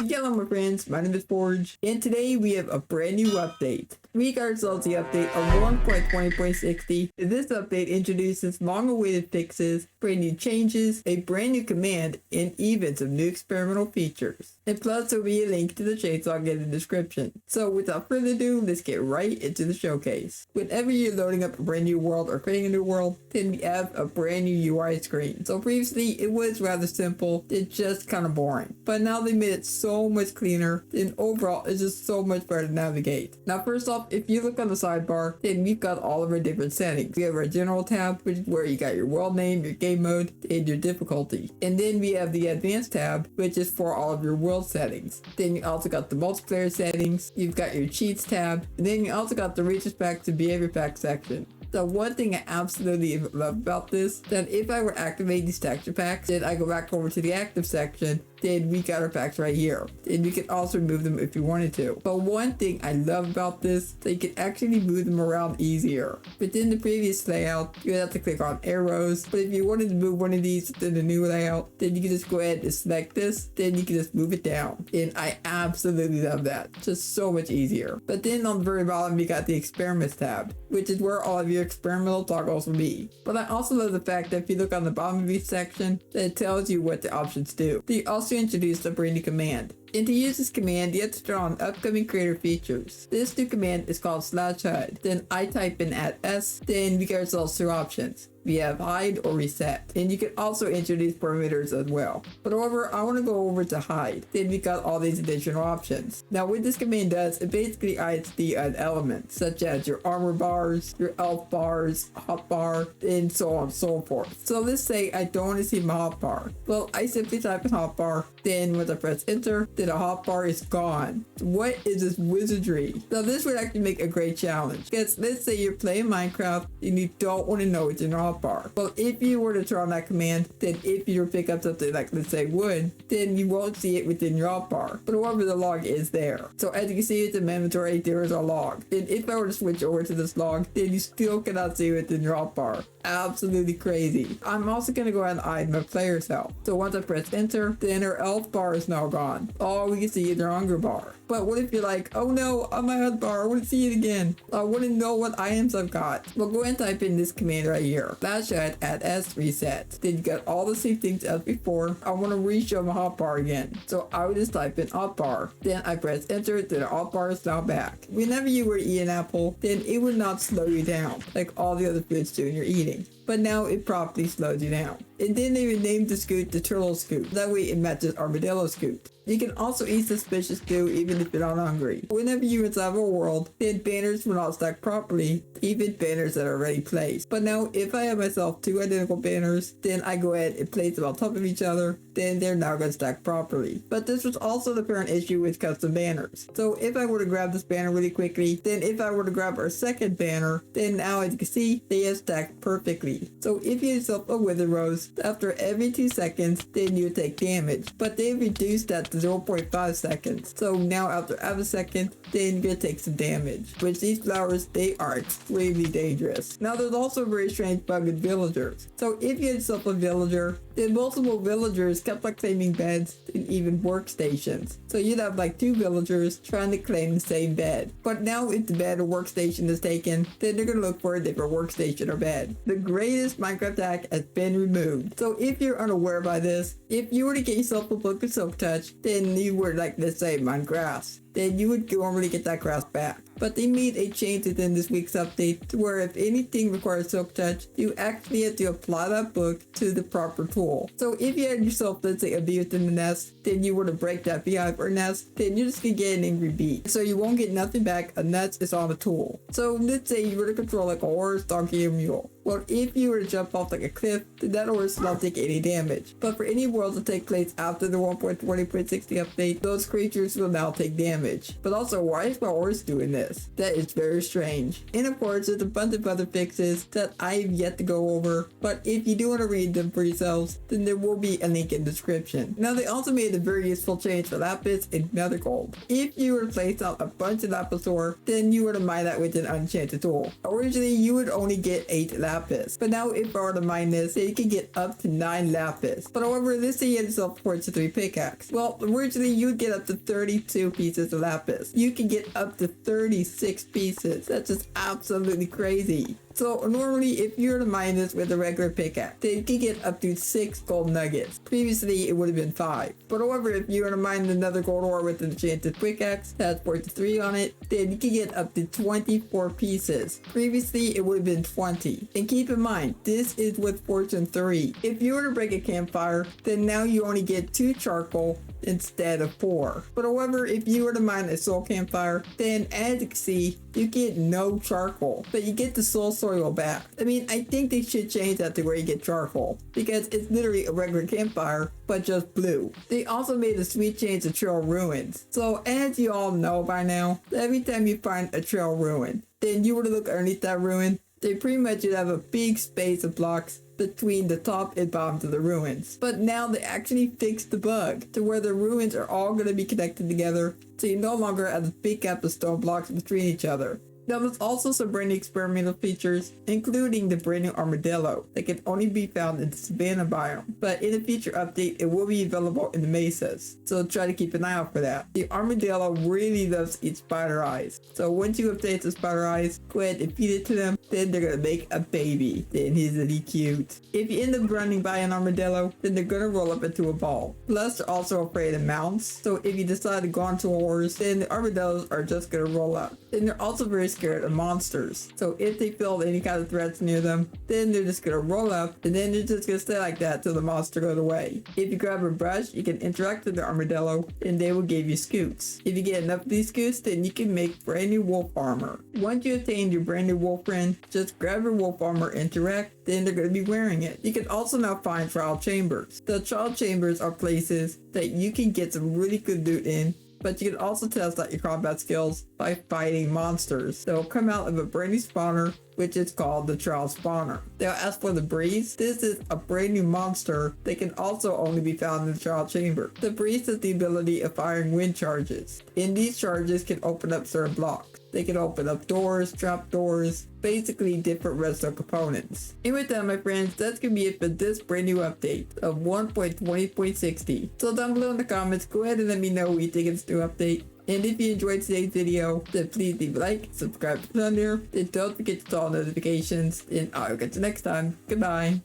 Hello my friends, my name is Forge, and today we have a brand new update. We got ourselves the update of 1.20.60. This update introduces long-awaited fixes, brand new changes, a brand new command, and even some new experimental features. And plus there will be a link to the chainsaw in the description. So without further ado, let's get right into the showcase. Whenever you're loading up a brand new world or creating a new world, then we have a brand new UI screen. So previously it was rather simple, it's just kind of boring. But now they made it so much cleaner, and overall it's just so much better to navigate. Now first off, if you look on the sidebar, then we've got all of our different settings. We have our general tab, which is where you got your world name, your game mode, and your difficulty. And then we have the advanced tab, which is for all of your world settings. Then you also got the multiplayer settings, you've got your cheats tab, and then you also got the research packs and behavior pack section. The one thing I absolutely love about this, that if I were to activate these texture packs, then I go back over to the active section, then we got our packs right here. And you can also remove them if you wanted to. But one thing I love about this, that you can actually move them around easier. Within the previous layout, you would have to click on arrows, but if you wanted to move one of these within the new layout, then you can just go ahead and select this, then you can just move it down. And I absolutely love that. Just so much easier. But then on the very bottom, we got the experiments tab, which is where all of your experimental toggles will be. But I also love the fact that if you look on the bottom of each section, that it tells you what the options do. They also introduced a brand new command. And to use this command, you have to turn on upcoming creator features. This new command is called /HUD. Then I type in @s, then we get ourselves two options. We have hide or reset. And you can also introduce parameters as well. But however, I want to go over to hide. Then we got all these additional options. Now what this command does, it basically hides the elements, such as your armor bars, your elf bars, hotbar, and so on and so forth. So let's say I don't want to see my hotbar. Well, I simply type in hotbar, then once I press enter, then the hotbar is gone. What is this wizardry? Now this would actually make a great challenge. Because let's say you're playing Minecraft and you don't want to know what's in your hotbar. Well, if you were to turn on that command, then if you were to pick up something like, let's say, wood, then you won't see it within your hotbar. But however, the log is there. So as you can see, it's in my inventory, there is a log. And if I were to switch over to this log, then you still cannot see it within your hotbar. Absolutely crazy. I'm also going to go ahead and hide my player's health. So once I press enter, then our elf bar is now gone. All we can see is our hunger bar. But what if you're like, oh no, on my HUD bar, I want to see it again. I want to know what items I've got. Well, go ahead and type in this command right here. /HUD @s reset. Then you got all the same things as before. I want to re-show my hotbar again. So I would just type in hotbar. Then I press enter, then the hotbar is now back. Whenever you were to eat an apple, then it would not slow you down like all the other foods do when you're eating. But now it properly slows you down. And then they renamed the scoot to turtle scoot. That way it matches armadillo scoot. You can also eat suspicious stew even if you're not hungry. Whenever you inside a world, then banners will not stack properly, even banners that are already placed. But now if I have myself two identical banners, then I go ahead and place them on top of each other, then they're now going to stack properly. But this was also the apparent issue with custom banners. So if I were to grab this banner really quickly, then if I were to grab our second banner, then now as you can see, they have stacked perfectly. So if you yourself a wither rose, after every 2 seconds, then you would take damage. But they reduced that to 0.5 seconds. So now after a second, then you're gonna take some damage. Which these flowers, they are extremely dangerous. Now there's also a very strange bug with villagers. So if you had yourself a villager, then multiple villagers kept like claiming beds and even workstations. So you'd have like 2 villagers trying to claim the same bed. But now if the bed or workstation is taken, then they're gonna look for a different workstation or bed. The greatest Minecraft hack has been removed. So if you're unaware by this, if you were to get yourself a book of Silk Touch, then you were like, let's say, mine grass, then you would normally get that grass back. But they made a change within this week's update to where if anything requires Silk Touch, you actually have to apply that book to the proper tool. So if you had yourself, let's say, a bee within the nest, then you were to break that beehive or nest, then you're just gonna get an angry bee. So you won't get nothing back unless it's on the tool. So let's say you were to control like a horse, donkey, or mule. Well, if you were to jump off like a cliff, then that horse will not take any damage. But for any worlds that take place after the 1.20.60 update, those creatures will now take damage. But also, why is my horse doing this? That is very strange. And of course, there's a bunch of other fixes that I've yet to go over, but if you do want to read them for yourselves, then there will be a link in the description. Now they also made a very useful change for Lapis and Nether Gold. If you were to place out a bunch of Lapis ore, then you were to mine that with an enchanted tool. Originally, you would only get 8 Lapis Lapis. But now if I were to mine this, then you can get up to 9 Lapis. But however, this thing itself supports a 3 pickaxe. Well, originally you'd get up to 32 pieces of Lapis. You can get up to 36 pieces. That's just absolutely crazy. So normally if you were to mine this with a regular pickaxe, then you can get up to 6 gold nuggets. Previously it would have been 5. But however, if you were to mine another gold ore with an enchanted pickaxe that has 43 on it, then you can get up to 24 pieces. Previously it would have been 20. And keep in mind, this is with Fortune 3. If you were to break a campfire, then now you only get 2 charcoal instead of 4. But however, if you were to mine a soul campfire, then as you can see, you get no charcoal, but you get the soul soil back. I mean, I think they should change that to where you get charcoal, because it's literally a regular campfire, but just blue. They also made a sweet change to trail ruins. So as you all know by now, every time you find a trail ruin, then you were to look underneath that ruin, they pretty much would have a big space of blocks between the top and bottom of the ruins. But now they actually fixed the bug to where the ruins are all going to be connected together, so you no longer have a big gap of stone blocks between each other. Now there's also some brand new experimental features, including the brand new Armadillo that can only be found in the Savannah biome. But in a future update, it will be available in the mesas, so try to keep an eye out for that. The Armadillo really loves to eat spider eyes, so once you update the spider eyes, go ahead and feed it to them, then they're gonna make a baby. Then he's really cute. If you end up running by an Armadillo, then they're gonna roll up into a ball. Plus they're also afraid of mounts, so if you decide to go onto a horse, then the Armadillos are just gonna roll up. And they're also very scared of monsters, so if they feel any kind of threats near them, then they're just gonna roll up, and then they're just gonna stay like that till the monster goes away. If you grab a brush, you can interact with the Armadillo, and they will give you scoots. If you get enough of these scoots, then you can make brand new wolf armor. Once you attain your brand new wolf friend, just grab your wolf armor, interact, then they're going to be wearing it. You can also now find trial chambers. The trial chambers are places that you can get some really good loot in, but you can also test out your combat skills by fighting monsters. They'll come out of a brand new spawner, which is called the trial spawner. Now as for the breeze, this is a brand new monster that can also only be found in the trial chamber. The breeze has the ability of firing wind charges, and these charges can open up certain blocks. They can open up doors, trap doors, basically different redstone components. And with that, my friends, that's gonna be it for this brand new update of 1.20.60. So down below in the comments, go ahead and let me know what you think of this new update. And if you enjoyed today's video, then please leave a like, subscribe to the channel, and don't forget to turn on notifications, and I'll catch you next time. Goodbye.